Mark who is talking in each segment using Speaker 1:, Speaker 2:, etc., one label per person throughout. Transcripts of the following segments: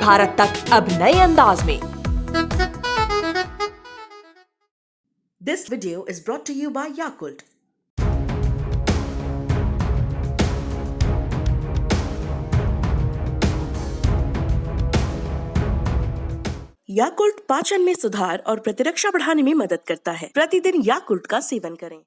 Speaker 1: भारत तक अब नए अंदाज में।
Speaker 2: This video is brought to you by Yakult. Yakult पाचन में सुधार और प्रतिरक्षा बढ़ाने में मदद करता है। प्रतिदिन याकुल्ट का सेवन करें।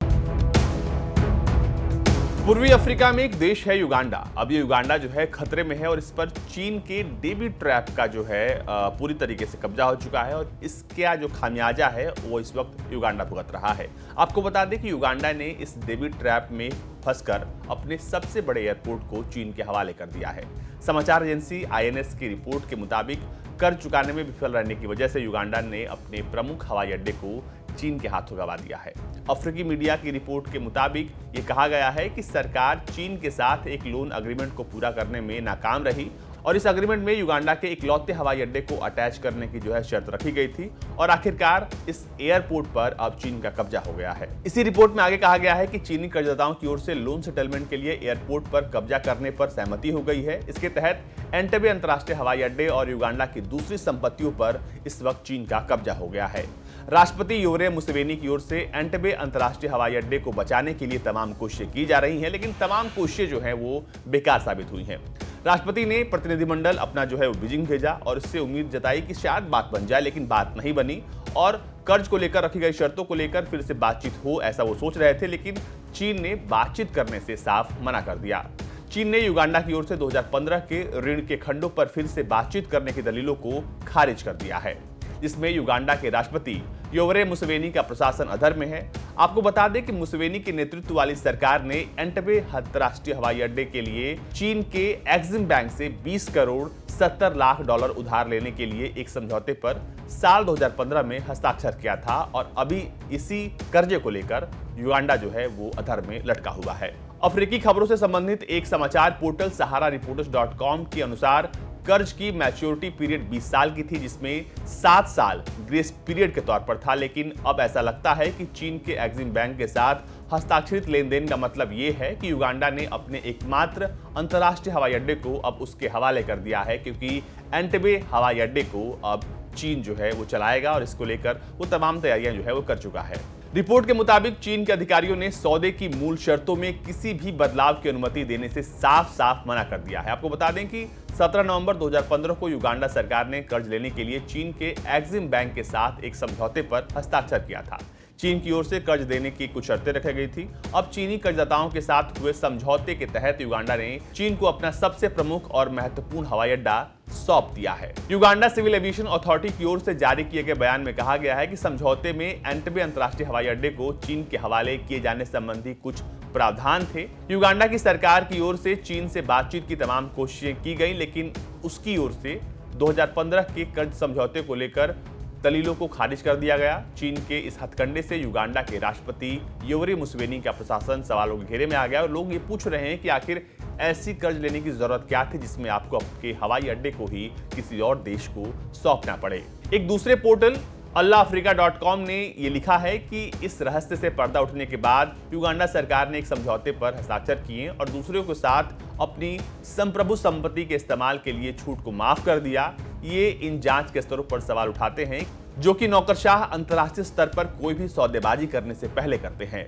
Speaker 3: पूर्वी अफ्रीका में एक देश है युगांडा। अब ये युगांडा जो है खतरे में है और इस पर चीन के डेबी ट्रैप का जो है पूरी तरीके से कब्जा हो चुका है और इसका जो खामियाजा है वो इस वक्त युगांडा भुगत रहा है। आपको बता दें कि युगांडा ने इस डेबी ट्रैप में फंसकर अपने सबसे बड़े एयरपोर्ट को चीन के हवाले कर दिया है। समाचार एजेंसी आईएनएस की रिपोर्ट के मुताबिक कर्ज चुकाने में विफल रहने की वजह से युगांडा ने अपने प्रमुख हवाई अड्डे को चीन के हाथों गंवा दिया है। अफ्रीकी मीडिया की रिपोर्ट के मुताबिक ये कहा गया है कि सरकार चीन के साथ एक लोन एग्रीमेंट को पूरा करने में नाकाम रही और इस एग्रीमेंट में युगांडा के इकलौते हवाई अड्डे को अटैच करने की जो है शर्त रखी गई थी और आखिरकार इस एयरपोर्ट पर अब चीन का कब्जा हो गया है। इसी रिपोर्ट में आगे कहा गया है कि चीनी कर्जदाताओं की ओर से लोन सेटलमेंट के लिए एयरपोर्ट पर कब्जा करने पर सहमति हो गई है। इसके तहत एंटेबे अंतर्राष्ट्रीय हवाई अड्डे और युगांडा की दूसरी संपत्तियों पर इस वक्त चीन का कब्जा हो गया है। राष्ट्रपति योवरे मुसेवेनी की ओर से एंटेबे अंतर्राष्ट्रीय हवाई अड्डे को बचाने के लिए तमाम कोशिशें की जा रही हैं, लेकिन तमाम कोशिशें जो हैं वो बेकार साबित हुई हैं। राष्ट्रपति ने प्रतिनिधिमंडल अपना जो है वो बीजिंग भेजा और इससे उम्मीद जताई कि शायद बात बन जाए, लेकिन बात नहीं बनी और कर्ज को लेकर रखी गई शर्तों को लेकर फिर से बातचीत हो ऐसा वो सोच रहे थे, लेकिन चीन ने बातचीत करने से साफ मना कर दिया। चीन ने युगांडा की ओर से 2015 के ऋण के खंडों पर फिर से बातचीत करने की दलीलों को खारिज कर दिया है, जिसमें युगांडा के राष्ट्रपति योवरे मुसेवेनी का प्रशासन अधर में है। आपको बता दें कि मुसेवेनी के नेतृत्व वाली सरकार ने एंटेबे अंतर्राष्ट्रीय हवाई अड्डे के लिए चीन के एक्सिम बैंक से 20 करोड़ 70 लाख डॉलर उधार लेने के लिए एक समझौते पर साल 2015 में हस्ताक्षर किया था और अभी इसी कर्जे को लेकर युगांडा जो है वो अधर में लटका हुआ है। अफ्रीकी खबरों से संबंधित एक समाचार पोर्टल सहारा रिपोर्टर्स.com के अनुसार कर्ज की मैच्योरिटी पीरियड 20 साल की थी, जिसमें 7 साल ग्रेस पीरियड के तौर पर था, लेकिन अब ऐसा लगता है कि चीन के एक्सिम बैंक के साथ हस्ताक्षरित लेन देन का मतलब ये है कि युगांडा ने अपने एकमात्र अंतर्राष्ट्रीय हवाई अड्डे को अब उसके हवाले कर दिया है, क्योंकि एंटेबे हवाई अड्डे को अब चीन जो है वो चलाएगा और इसको लेकर वो तमाम तैयारियां जो है वो कर चुका है। रिपोर्ट के मुताबिक चीन के अधिकारियों ने सौदे की मूल शर्तों में किसी भी बदलाव की अनुमति देने से साफ साफ मना कर दिया है। आपको बता दें कि 17 नवंबर 2015 को युगांडा सरकार ने कर्ज लेने के लिए चीन के एक्सिम बैंक के साथ एक समझौते पर हस्ताक्षर किया था। चीन की ओर से कर्ज देने की कुछ शर्तें रखी गई थी। अब चीनी कर्जदाताओं के साथ हुए समझौते के तहत युगांडा ने चीन को अपना सबसे प्रमुख और महत्वपूर्ण हवाई अड्डा सौंप दिया है। युगांडा सिविल एविएशन अथॉरिटी की ओर से जारी किए गए बयान में कहा गया है कि समझौते में एंटेबे अंतर्राष्ट्रीय हवाई अड्डे को चीन के हवाले किए जाने संबंधी कुछ प्रावधान थे। युगांडा की सरकार की ओर से चीन से बातचीत की तमाम कोशिशें की गई, लेकिन उसकी ओर से 2015 के कर्ज समझौते को लेकर दलीलों को खारिज कर दिया गया। चीन के इस हथकंडे से युगांडा के राष्ट्रपति योवरे मुसेवेनी का प्रशासन सवालों के घेरे में आ गया और लोग ये पूछ रहे हैं कि आखिर ऐसी कर्ज लेने की जरूरत क्या थी जिसमें आपको आपके हवाई अड्डे को ही किसी और देश को सौंपना पड़े। एक दूसरे पोर्टल allafrica.com ने ये लिखा है कि इस रहस्य से पर्दा उठने के बाद युगांडा सरकार ने एक समझौते पर हस्ताक्षर किए और दूसरों के साथ अपनी संप्रभु संपत्ति के इस्तेमाल के लिए छूट को माफ कर दिया। ये इन जांच के स्तरों पर सवाल उठाते हैं जो कि नौकरशाह अंतर्राष्ट्रीय स्तर पर कोई भी सौदेबाजी करने से पहले करते हैं।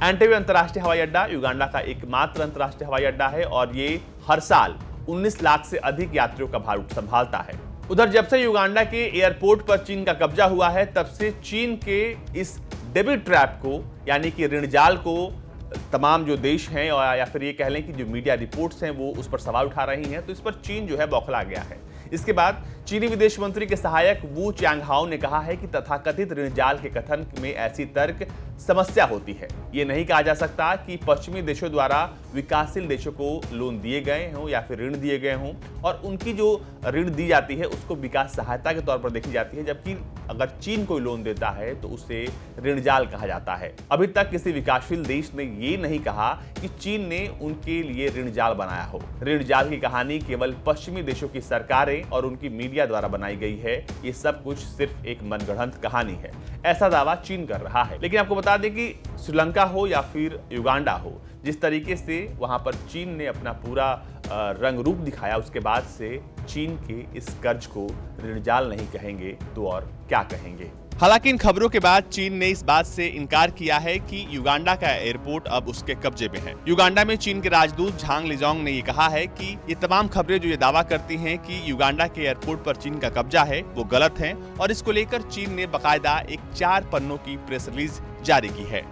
Speaker 3: एंटेबे अंतर्राष्ट्रीय हवाई अड्डा युगांडा का एकमात्र अंतर्राष्ट्रीय हवाई अड्डा है और ये हर साल 19 लाख से अधिक यात्रियों का भार संभालता है। उधर जब से युगांडा के एयरपोर्ट पर चीन का कब्जा हुआ है, तब से चीन के इस डेबिट ट्रैप को यानी कि ऋण जाल को तमाम जो देश हैं और या फिर ये कह लें कि जो मीडिया रिपोर्ट्स हैं वो उस पर सवाल उठा रही हैं, तो इस पर चीन जो है बौखला गया है। इसके बाद चीनी विदेश मंत्री के सहायक वू चैंगहाओ ने कहा है कि तथाकथित ऋण जाल के कथन में ऐसी तर्क समस्या होती है। ये नहीं कहा जा सकता कि पश्चिमी देशों द्वारा विकासशील देशों को लोन दिए गए हों या फिर ऋण दिए गए हों और उनकी जो ऋण दी जाती है उसको विकास सहायता के तौर पर देखी जाती है, जबकि अगर चीन कोई लोन देता है तो उसे ऋण जाल कहा जाता है। अभी तक किसी विकासशील देश ने ये नहीं कहा कि चीन ने उनके लिए ऋण जाल बनाया हो। ऋण जाल की कहानी केवल पश्चिमी देशों की सरकारें और उनकी मीडिया द्वारा बनाई गई है। ये सब कुछ सिर्फ एक मनगढ़ंत कहानी है, ऐसा दावा चीन कर रहा है। लेकिन आपको बता दें कि श्रीलंका हो या फिर युगांडा हो, जिस तरीके से वहां पर चीन ने अपना पूरा रंग रूप दिखाया, उसके बाद से चीन के इस कर्ज को ऋणजाल नहीं कहेंगे तो और क्या कहेंगे। हालांकि इन खबरों के बाद चीन ने इस बात से इनकार किया है कि युगांडा का एयरपोर्ट अब उसके कब्जे में है। युगांडा में चीन के राजदूत झांग लिजोंग ने ये कहा है कि ये तमाम खबरें जो ये दावा करती हैं कि युगांडा के एयरपोर्ट पर चीन का कब्जा है वो गलत हैं और इसको लेकर चीन ने बाकायदा एक 4 पन्नों की प्रेस रिलीज जारी की है।